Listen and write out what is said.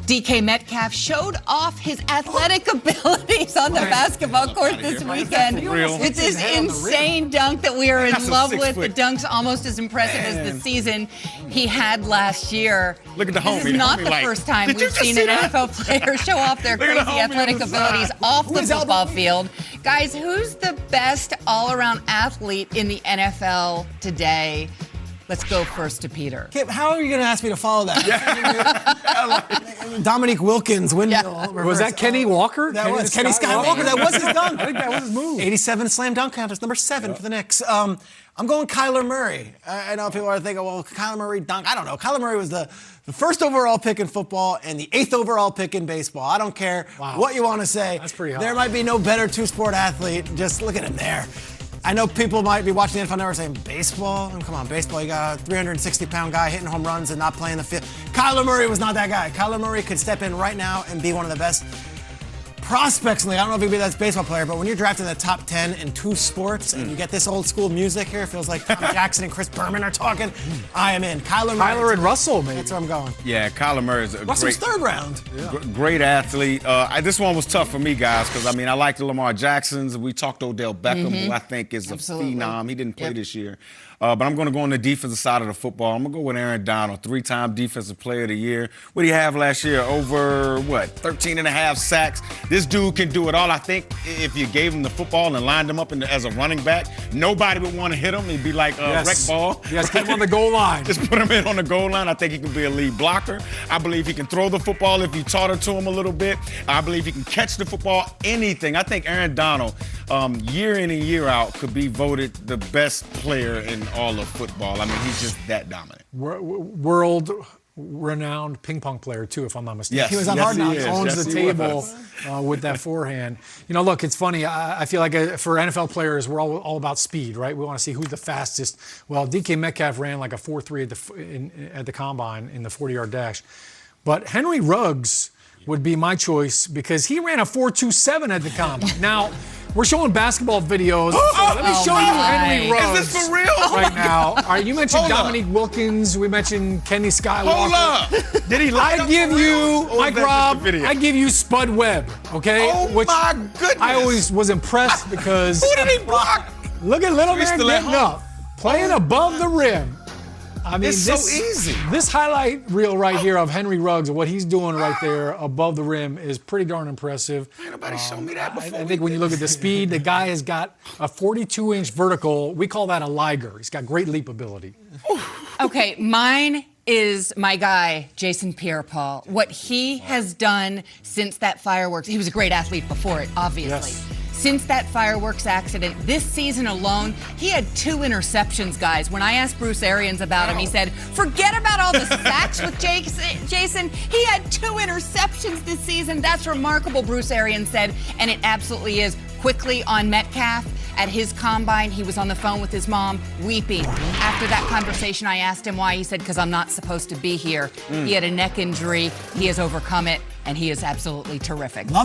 DK Metcalf showed off his athletic abilities on the basketball court this weekend with this insane dunk that we are in love with. The dunk's almost as impressive as the season he had last year. Look at the homie. This is not the first time we've seen an NFL player show off their crazy athletic abilities off the football field. Guys, who's the best all-around athlete in the NFL today? Let's go first to Peter. Kip, how are you going to ask me to follow that? Dominique Wilkins, windmill. Was that Kenny Walker? That was Kenny Skywalker. That was his dunk. I think that was his move. 87 slam dunk contest, number 7 for the Knicks. I'm going Kyler Murray. I know people are thinking, well, Kyler Murray dunk. I don't know. Kyler Murray was the first overall pick in football and the 8th overall pick in baseball. I don't care what you want to say. That's pretty hot. There might be no better two-sport athlete. Just look at him there. I know people might be watching the NFL Network saying, baseball? Come on, baseball, you got a 360-pound guy hitting home runs and not playing the field. Kyler Murray was not that guy. Kyler Murray could step in right now and be one of the best prospects in the league. I don't know if he'd be the best baseball player, but when you're drafted in the top 10 in 2 sports and you get this old school music here, it feels like Tom Jackson and Chris Berman are talking. I am in. Kyler and Russell, maybe. That's where I'm going. Yeah, Kyler Murray is a Russell's third round. great athlete. This one was tough for me, guys, because, I like the Lamar Jacksons. We talked Odell Beckham, who I think is a phenom. He didn't play this year. But I'm going to go on the defensive side of the football. I'm going to go with Aaron Donald, 3-time Defensive Player of the Year. What did he have last year? Over, 13 and a half sacks. This dude can do it all. I think if you gave him the football and lined him up as a running back, nobody would want to hit him. He'd be like a wreck ball. Yes, get him on the goal line. Just put him in on the goal line. I think he can be a lead blocker. I believe he can throw the football if you taught it to him a little bit. I believe he can catch the football, anything. I think Aaron Donald, year in and year out, could be voted the best player in all of football. He's just that dominant. World-renowned ping pong player, too, if I'm not mistaken. Yes. He was on Hard Knocks. Owns the table with that forehand. Look, it's funny. I feel like for NFL players, we're all about speed, right? We want to see who's the fastest. Well, DK Metcalf ran like a 4.3 at the combine in the 40-yard dash. But Henry Ruggs would be my choice because he ran a 4.27 at the combine. Now, we're showing basketball videos. So let me show you Henry Ruggs. Is this for real? Right now. All right, you mentioned Dominique Wilkins. We mentioned Kenny Skywalker. Hold up. Did he light up give for you, real? Mike Rob, I give you Spud Webb, okay? Oh, my goodness. I always was impressed because Who did he block? look at little man still at getting home. up, playing above the rim. It's so easy. This highlight reel right here of Henry Ruggs and what he's doing right there above the rim is pretty darn impressive. Ain't nobody showed me that before. I think when you look at the speed, the guy has got a 42-inch vertical. We call that a liger. He's got great leap ability. Okay, mine is my guy, Jason Pierre-Paul. What he has done since that fireworks, he was a great athlete before it, obviously. Yes. Since that fireworks accident, this season alone, he had 2 interceptions, guys. When I asked Bruce Arians about him, he said, forget about all the sacks with Jason. He had 2 interceptions this season. That's remarkable, Bruce Arians said, and it absolutely is. Quickly on Metcalf, at his combine, he was on the phone with his mom, weeping. After that conversation, I asked him why. He said, because I'm not supposed to be here. He had a neck injury. He has overcome it, and he is absolutely terrific.